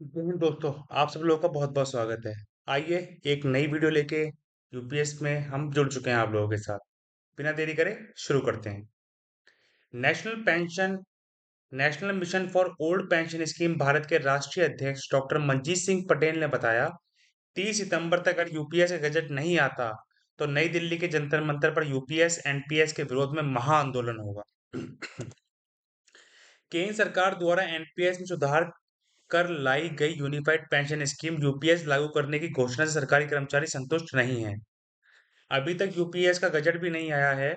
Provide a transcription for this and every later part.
जय हिंद दोस्तों। आप सब लोगों का बहुत बहुत स्वागत है। आइए एक नई वीडियो लेके यूपीएस में हम जुड़ चुके हैं आप लोगों के साथ। बिना देरी करे शुरू करते हैं। National pension national mission for old pension scheme Bharat के राष्ट्रीय अध्यक्ष डॉक्टर मनजीत सिंह पटेल ने बताया, 30 सितंबर तक अगर यूपीएस का गजट नहीं आता तो नई दिल्ली के जंतर मंतर पर यूपीएस एनपीएस के विरोध में महाआंदोलन होगा। केंद्र सरकार द्वारा एनपीएस में सुधार कर लाई गई यूनिफाइड पेंशन स्कीम यूपीएस लागू करने की घोषणा से सरकारी कर्मचारी संतुष्ट नहीं हैं। अभी तक यूपीएस का गजट भी नहीं आया है।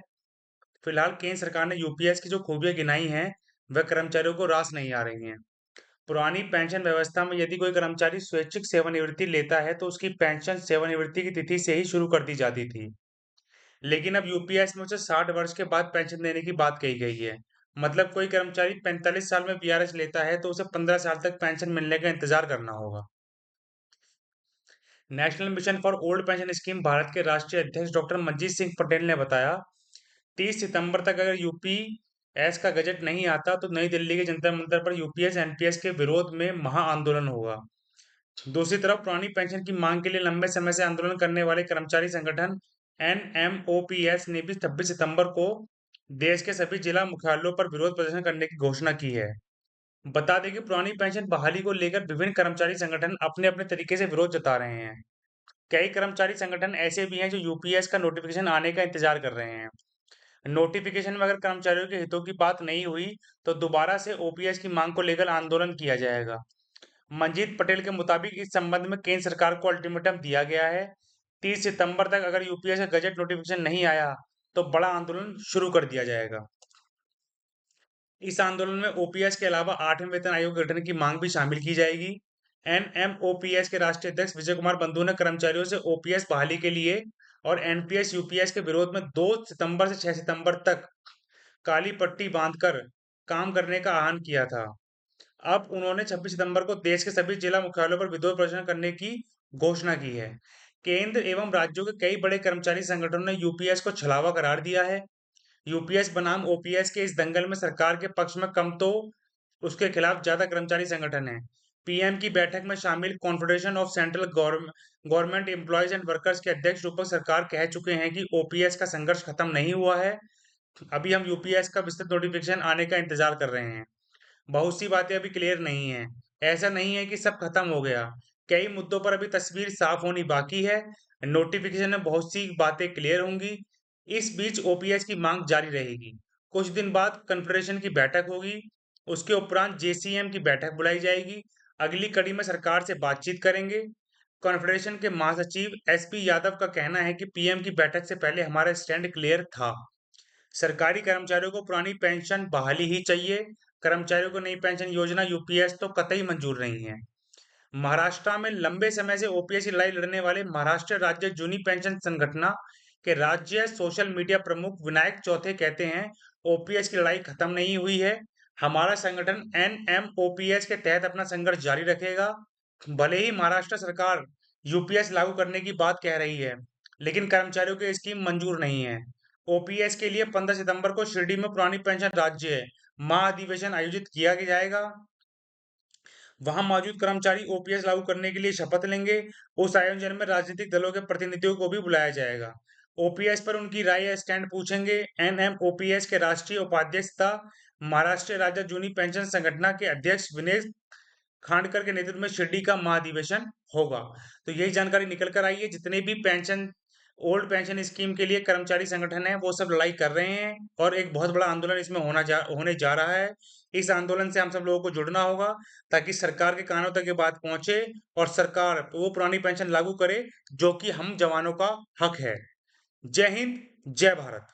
फिलहाल केंद्र सरकार ने यूपीएस की जो खूबियां गिनाई हैं, वह कर्मचारियों को रास नहीं आ रही हैं। पुरानी पेंशन व्यवस्था में यदि कोई कर्मचारी स्वैच्छिक सेवानिवृत्ति लेता है तो उसकी पेंशन सेवानिवृत्ति की तिथि से ही शुरू कर दी जाती थी। लेकिन अब यूपीएस में उसे 60 वर्ष के बाद पेंशन देने की बात कही गई है। मतलब कोई कर्मचारी 45 साल में वीआरएस लेता है तो उसे 15 साल तक पेंशन मिलने का इंतजार करना होगा। National mission for old pension scheme Bharat के राष्ट्रीय अध्यक्ष डॉक्टर मनजीत सिंह पटेल ने बताया, 30 सितंबर तक अगर यूपीएस का गजट नहीं आता तो नई दिल्ली के जंतर मंतर पर यूपीएस एनपीएस के विरोध में महाआंदोलन होगा। दूसरी तरफ पुरानी पेंशन की मांग के लिए लंबे समय से आंदोलन करने वाले कर्मचारी संगठन एनएमओपीएस ने भी 26 सितंबर को देश के सभी जिला मुख्यालयों पर विरोध प्रदर्शन करने की घोषणा की है। बता दें कि पुरानी पेंशन बहाली को लेकर विभिन्न कर्मचारी संगठन अपने अपने तरीके से विरोध जता रहे हैं। कई कर्मचारी संगठन ऐसे भी हैं जो यूपीएस का नोटिफिकेशन आने का इंतजार कर रहे हैं। नोटिफिकेशन में अगर कर्मचारियों के हितों की बात नहीं हुई तो दोबारा से ओपीएस की मांग को लेकर आंदोलन किया जाएगा। मंजीत पटेल के मुताबिक इस संबंध में केंद्र सरकार को अल्टीमेटम दिया गया है। 30 सितंबर तक अगर यूपीएस का गजट नोटिफिकेशन नहीं आया तो बड़ा आंदोलन शुरू कर दिया जाएगा। इस आंदोलन में ओपीएस के अलावा 8वें वेतन आयोग गठन की मांग भी शामिल की जाएगी। एनएमओपीएस के राष्ट्रीय अध्यक्ष विजय कुमार बंधु ने कर्मचारियों से ओपीएस बहाली के लिए और एनपीएस यूपीएस के विरोध में 2 सितंबर से 6 सितंबर तक काली पट्टी बांधकर काम करने का आह्वान किया था। अब उन्होंने 26 सितंबर को देश के सभी जिला मुख्यालयों पर विरोध प्रदर्शन करने की घोषणा की है। केंद्र एवं राज्यों के कई बड़े कर्मचारी संगठनों ने यूपीएस को छलावा करार दिया है। यूपीएस बनाम ओपीएस के इस दंगल में सरकार के पक्ष में कम तो उसके खिलाफ ज्यादा कर्मचारी संगठन हैं। पीएम की बैठक में शामिल confederation of central government employees and workers के अध्यक्ष रूपक सरकार कह चुके हैं कि ओपीएस का संघर्ष खत्म नहीं हुआ है। अभी हम यूपीएस का विस्तृत नोटिफिकेशन आने का इंतजार कर रहे हैं। बहुत सी बातें अभी क्लियर नहीं है। ऐसा नहीं है कि सब खत्म हो गया। कई मुद्दों पर अभी तस्वीर साफ होनी बाकी है। नोटिफिकेशन में बहुत सी बातें क्लियर होंगी। इस बीच ओपीएस की मांग जारी रहेगी। कुछ दिन बाद कन्फेडरेशन की बैठक होगी। उसके उपरांत जेसीएम की बैठक बुलाई जाएगी। अगली कड़ी में सरकार से बातचीत करेंगे। कॉन्फेडरेशन के महासचिव एसपी यादव का कहना है कि पीएम की बैठक से पहले हमारा स्टैंड क्लियर था। सरकारी कर्मचारियों को पुरानी पेंशन बहाली ही चाहिए। कर्मचारियों को नई पेंशन योजना यूपीएस तो कतई मंजूर नहीं है। महाराष्ट्र में लंबे समय से ओपीएस की लड़ाई लड़ने वाले महाराष्ट्र राज्य जूनी पेंशन संगठना के राज्य सोशल मीडिया प्रमुख विनायक चौथे कहते हैं, ओपीएस की लड़ाई खत्म नहीं हुई है। हमारा संगठन एनएमओपीएस के तहत अपना संघर्ष जारी रखेगा। भले ही महाराष्ट्र सरकार यूपीएस लागू करने की बात कह रही है, लेकिन कर्मचारियों की स्कीम मंजूर नहीं है। ओपीएस के लिए 15 सितंबर को शिरडी में पुरानी पेंशन राज्य महाअधिवेशन आयोजित किया जाएगा। वहां मौजूद कर्मचारी ओपीएस लागू करने के लिए शपथ लेंगे। उस आयोजन में राजनीतिक दलों के प्रतिनिधियों को भी बुलाया जाएगा। ओपीएस पर उनकी राय या स्टैंड पूछेंगे। एनएमओपीएस के राष्ट्रीय उपाध्यक्ष तथा महाराष्ट्र राज्य जूनी पेंशन संगठन के अध्यक्ष विनय खांडकर के नेतृत्व में शिरडी का महाधिवेशन होगा। तो यही जानकारी निकल कर आई है। जितने भी पेंशन ओल्ड पेंशन स्कीम के लिए कर्मचारी संगठन है वो सब लड़ाई कर रहे हैं और एक बहुत बड़ा आंदोलन इसमें होने जा रहा है। इस आंदोलन से हम सब लोगों को जुड़ना होगा ताकि सरकार के कानों तक ये बात पहुंचे और सरकार वो पुरानी पेंशन लागू करे जो कि हम जवानों का हक है। जय हिंद, जय भारत।